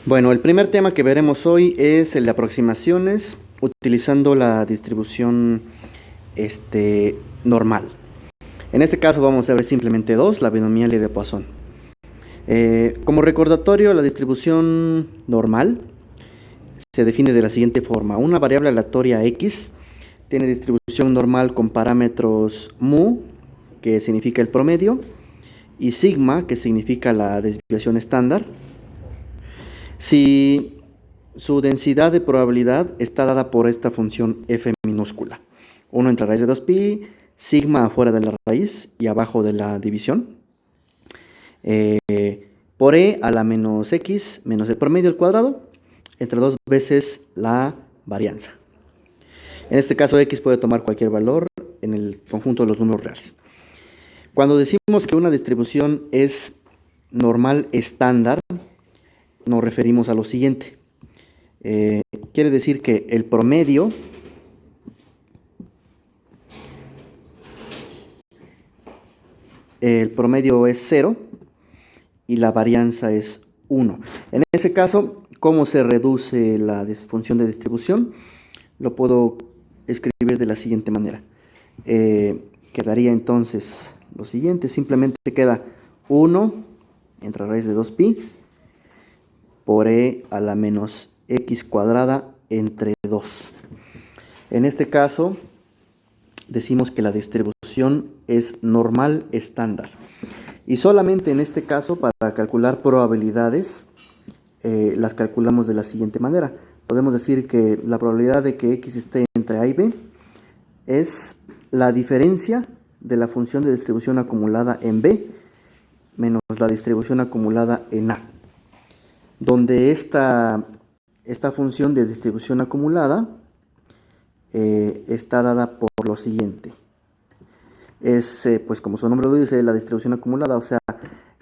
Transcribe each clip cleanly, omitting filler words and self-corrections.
Bueno, el primer tema que veremos hoy es el de aproximaciones utilizando la distribución normal. En este caso vamos a ver simplemente dos, la binomial y de Poisson. Como recordatorio, la distribución normal se define de la siguiente forma. Una variable aleatoria x tiene distribución normal con parámetros mu, que significa el promedio, y sigma, que significa la desviación estándar, si su densidad de probabilidad está dada por esta función f minúscula. 1 entre raíz de 2pi, sigma afuera de la raíz y abajo de la división, por e a la menos x menos el promedio al cuadrado, entre 2 veces la varianza. En este caso x puede tomar cualquier valor en el conjunto de los números reales. Cuando decimos que una distribución es normal estándar, nos referimos a lo siguiente. Quiere decir que el promedio es 0 y la varianza es 1. En ese caso, ¿cómo se reduce la función de distribución? Lo puedo escribir de la siguiente manera. Quedaría entonces lo siguiente, simplemente queda 1 entre raíz de 2pi por e a la menos x cuadrada entre 2. En este caso, decimos que la distribución es normal estándar. Y solamente en este caso, para calcular probabilidades, las calculamos de la siguiente manera. Podemos decir que la probabilidad de que x esté entre a y b es la diferencia de la función de distribución acumulada en b menos la distribución acumulada en a, donde esta función de distribución acumulada está dada por lo siguiente. Es, pues como su nombre lo dice, la distribución acumulada, o sea,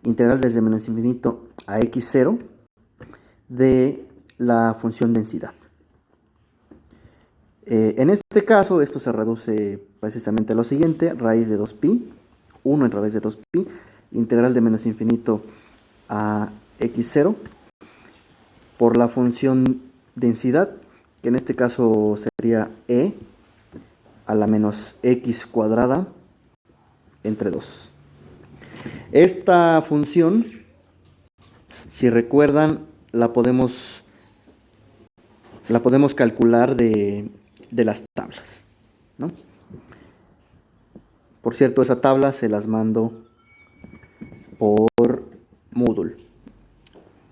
integral desde menos infinito a x0 de la función densidad. En este caso, esto se reduce precisamente a lo siguiente: raíz de 2pi, 1 entre raíz de 2pi, integral de menos infinito a x0 por la función densidad, que en este caso sería e a la menos x cuadrada entre 2. Esta función, si recuerdan, la podemos calcular de las tablas, ¿no? Por cierto, esa tabla se las mando por Moodle.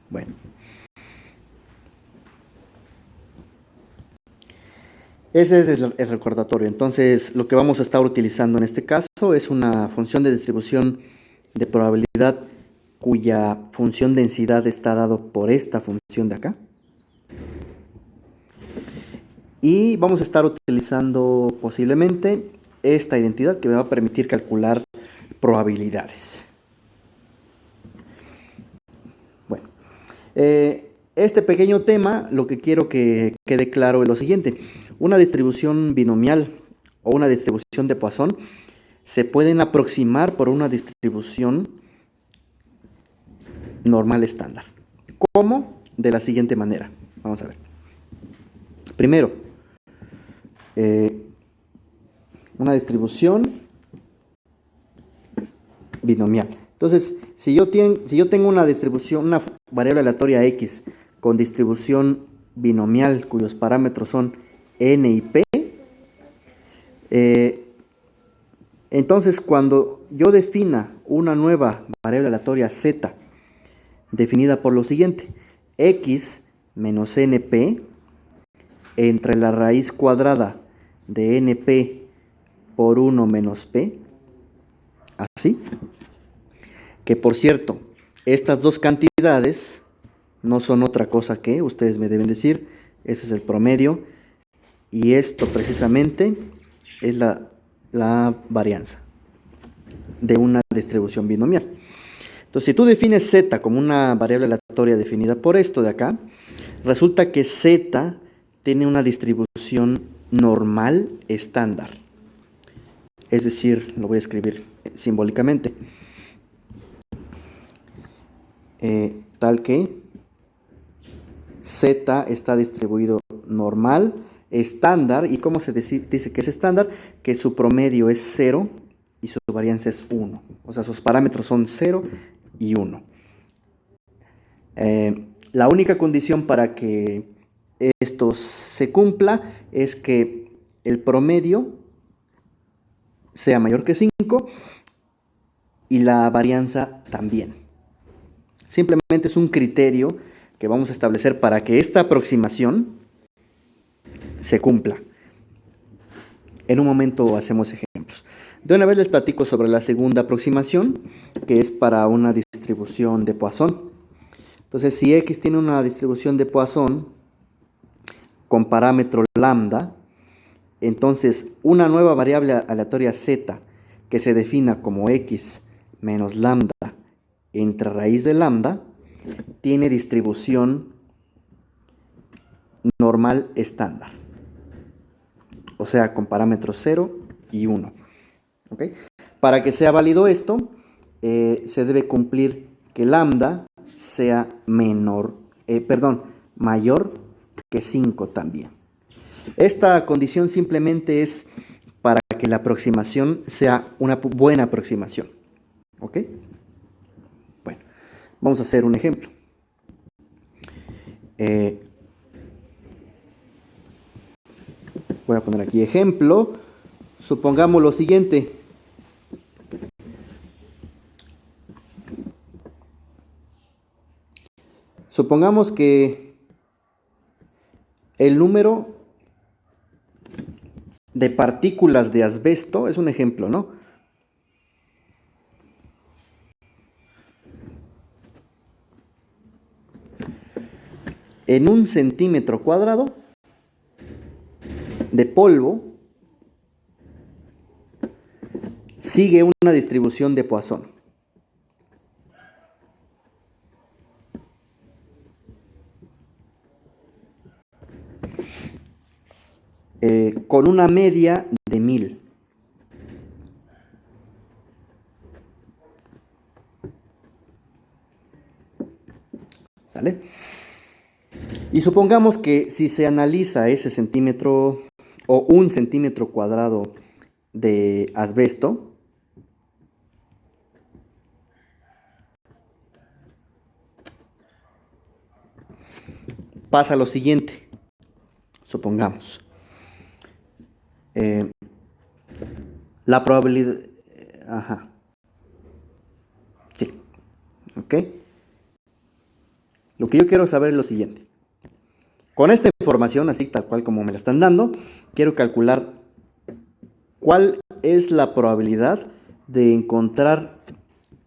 Bueno. Ese es el recordatorio. Entonces, lo que vamos a estar utilizando en este caso es una función de distribución de probabilidad cuya función densidad está dado por esta función de acá. Y vamos a estar utilizando posiblemente esta identidad que me va a permitir calcular probabilidades. Bueno, este pequeño tema, lo que quiero que quede claro es lo siguiente. Una distribución binomial o una distribución de Poisson se pueden aproximar por una distribución normal estándar. ¿Cómo? De la siguiente manera. Vamos a ver. Primero, una distribución binomial. Entonces, si yo tengo una distribución, una variable aleatoria x con distribución binomial cuyos parámetros son n y p, entonces cuando yo defina una nueva variable aleatoria z definida por lo siguiente: x menos np entre la raíz cuadrada de np por 1 menos p, así, que por cierto, estas dos cantidades no son otra cosa que, ustedes me deben decir, ese es el promedio, y esto precisamente es la varianza de una distribución binomial. Entonces, si tú defines z como una variable aleatoria definida por esto de acá, resulta que z tiene una distribución normal estándar. Es decir, lo voy a escribir simbólicamente. Tal que Z está distribuido normal, estándar. ¿Y cómo se dice que es estándar? Que su promedio es 0 y su varianza es 1. O sea, sus parámetros son 0 y 1. La única condición para que esto se cumpla es que el promedio sea mayor que 5 y la varianza también. Simplemente es un criterio que vamos a establecer para que esta aproximación se cumpla. En un momento hacemos ejemplos. De una vez les platico sobre la segunda aproximación, que es para una distribución de Poisson. Entonces, si X tiene una distribución de Poisson con parámetro lambda, entonces una nueva variable aleatoria Z que se defina como X menos lambda entre raíz de lambda tiene distribución normal estándar. O sea, con parámetros 0 y 1. ¿Okay? Para que sea válido esto, se debe cumplir que lambda sea mayor que 5 también. Esta condición simplemente es para que la aproximación sea una buena aproximación. ¿Ok? Bueno, vamos a hacer un ejemplo. Voy a poner aquí ejemplo. Supongamos lo siguiente. Supongamos que el número de partículas de asbesto, es un ejemplo, ¿no? En 1 centímetro cuadrado de polvo sigue una distribución de Poisson. Con una media de 1000. ¿Sale? Y supongamos que si se analiza ese centímetro o 1 centímetro cuadrado de asbesto, pasa lo siguiente. Supongamos. La probabilidad... Ajá. Sí. ¿Ok? Lo que yo quiero saber es lo siguiente. Con esta información, así tal cual como me la están dando, quiero calcular cuál es la probabilidad de encontrar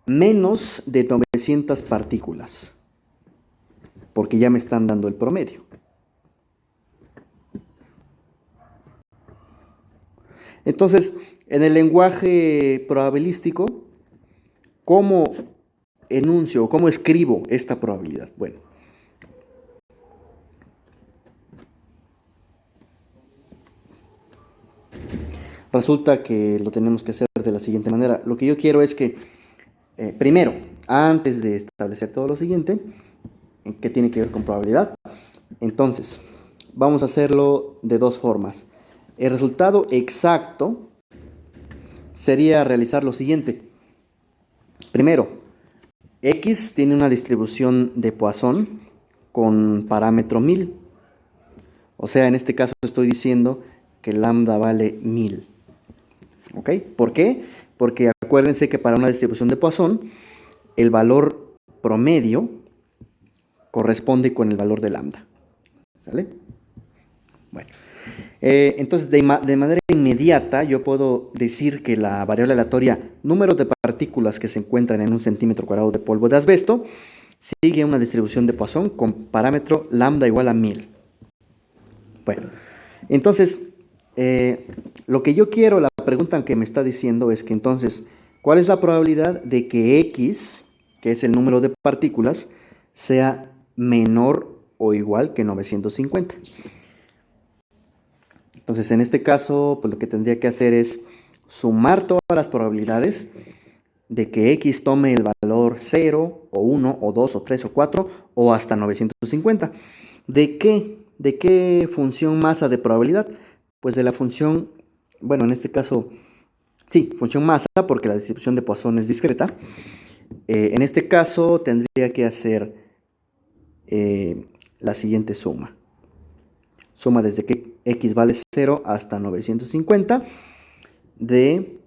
menos de 900 partículas. Porque ya me están dando el promedio. Entonces, en el lenguaje probabilístico, ¿cómo enuncio o cómo escribo esta probabilidad? Bueno, resulta que lo tenemos que hacer de la siguiente manera. Lo que yo quiero es que, primero, antes de establecer todo lo siguiente, que tiene que ver con probabilidad, entonces, vamos a hacerlo de dos formas. El resultado exacto sería realizar lo siguiente. Primero, X tiene una distribución de Poisson con parámetro 1000. O sea, en este caso estoy diciendo que lambda vale 1000. ¿Ok? ¿Por qué? Porque acuérdense que para una distribución de Poisson, el valor promedio corresponde con el valor de lambda. ¿Sale? Bueno. Entonces, de manera inmediata, yo puedo decir que la variable aleatoria número de partículas que se encuentran en 1 centímetro cuadrado de polvo de asbesto sigue una distribución de Poisson con parámetro lambda igual a 1000. Bueno, entonces, lo que yo quiero, la pregunta que me está diciendo es que entonces, ¿cuál es la probabilidad de que X, que es el número de partículas, sea menor o igual que 950? Entonces, en este caso, pues lo que tendría que hacer es sumar todas las probabilidades de que X tome el valor 0, o 1, o 2, o 3, o 4, o hasta 950. ¿De qué? ¿De qué función masa de probabilidad? Pues de la función, bueno, en este caso, sí, función masa, porque la distribución de Poisson es discreta. En este caso tendría que hacer la siguiente suma. Suma desde que x vale 0 hasta 950 de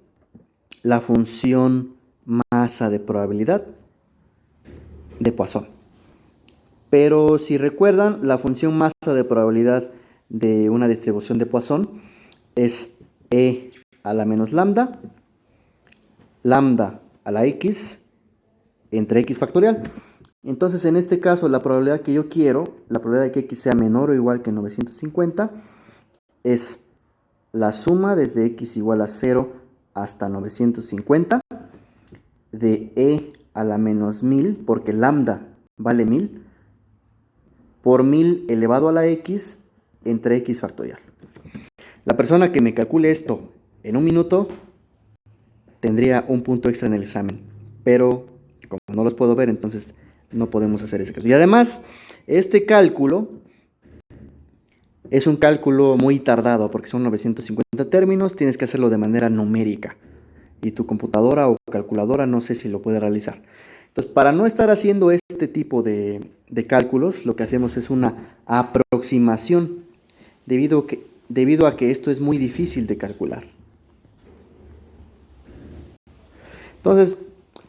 la función masa de probabilidad de Poisson. Pero si recuerdan, la función masa de probabilidad de una distribución de Poisson es e a la menos lambda, lambda a la x, entre x factorial. Entonces, en este caso, la probabilidad que yo quiero, la probabilidad de que x sea menor o igual que 950, es la suma desde x igual a 0 hasta 950 de e a la menos 1000, porque lambda vale 1000, por 1000 elevado a la x entre x factorial. La persona que me calcule esto en un minuto tendría un punto extra en el examen, pero como no los puedo ver, entonces no podemos hacer ese caso. Y además, este cálculo es un cálculo muy tardado porque son 950 términos, tienes que hacerlo de manera numérica y tu computadora o calculadora no sé si lo puede realizar. Entonces, para no estar haciendo este tipo de cálculos, lo que hacemos es una aproximación, debido a que esto es muy difícil de calcular. Entonces,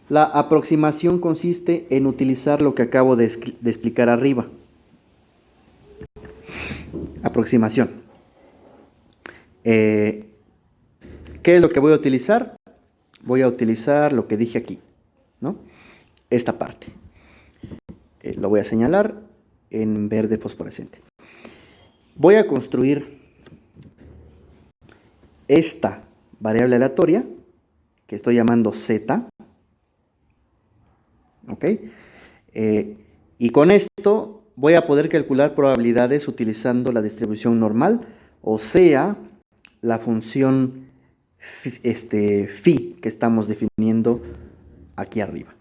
la aproximación consiste en utilizar lo que acabo de explicar arriba. Aproximación. ¿Qué es lo que voy a utilizar? Voy a utilizar lo que dije aquí, ¿no? Esta parte. Lo voy a señalar en verde fosforescente. Voy a construir esta variable aleatoria, que estoy llamando z, ¿ok? Y con esto voy a poder calcular probabilidades utilizando la distribución normal, o sea, la función phi que estamos definiendo aquí arriba,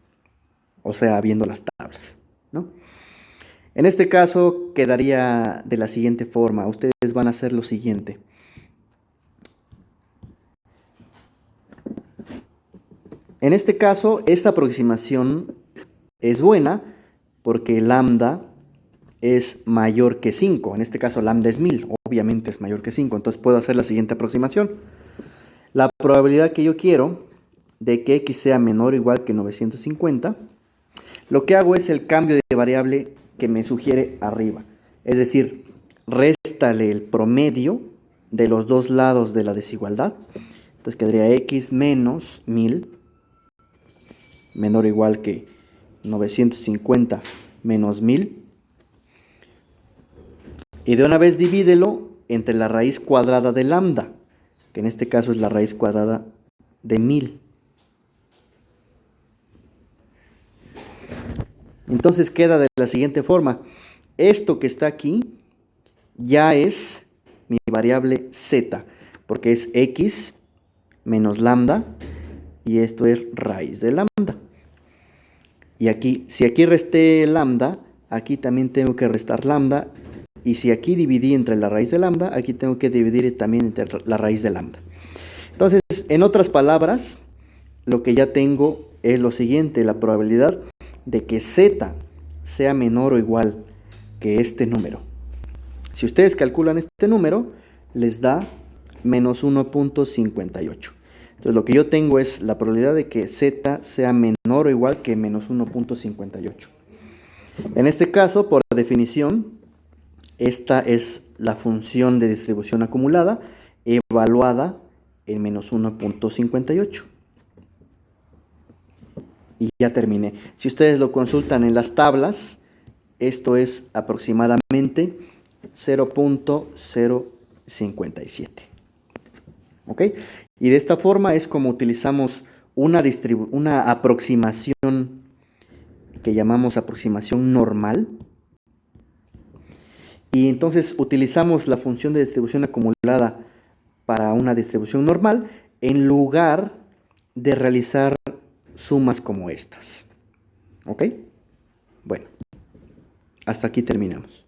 o sea, viendo las tablas, ¿no? En este caso quedaría de la siguiente forma. Ustedes van a hacer lo siguiente. En este caso, esta aproximación es buena porque lambda es mayor que 5. En este caso, lambda es 1000. Obviamente es mayor que 5. Entonces puedo hacer la siguiente aproximación. La probabilidad que yo quiero de que x sea menor o igual que 950, lo que hago es el cambio de variable que me sugiere arriba. Es decir, réstale el promedio de los dos lados de la desigualdad. Entonces quedaría x menos 1000 menor o igual que 950 menos 1000. Y de una vez divídelo entre la raíz cuadrada de lambda, que en este caso es la raíz cuadrada de 1000. Entonces queda de la siguiente forma. Esto que está aquí ya es mi variable z, porque es x menos lambda y esto es raíz de lambda. Y aquí, si aquí resté lambda, aquí también tengo que restar lambda. Y si aquí dividí entre la raíz de lambda, aquí tengo que dividir también entre la raíz de lambda. Entonces, en otras palabras, lo que ya tengo es lo siguiente: la probabilidad de que z sea menor o igual que este número. Si ustedes calculan este número, les da menos 1.58. Entonces lo que yo tengo es la probabilidad de que z sea menor o igual que menos 1.58. En este caso, por definición, esta es la función de distribución acumulada evaluada en menos 1.58. Y ya terminé. Si ustedes lo consultan en las tablas, esto es aproximadamente 0.057. ¿Ok? Y de esta forma es como utilizamos una aproximación que llamamos aproximación normal. Y entonces utilizamos la función de distribución acumulada para una distribución normal en lugar de realizar sumas como estas. ¿Ok? Bueno, hasta aquí terminamos.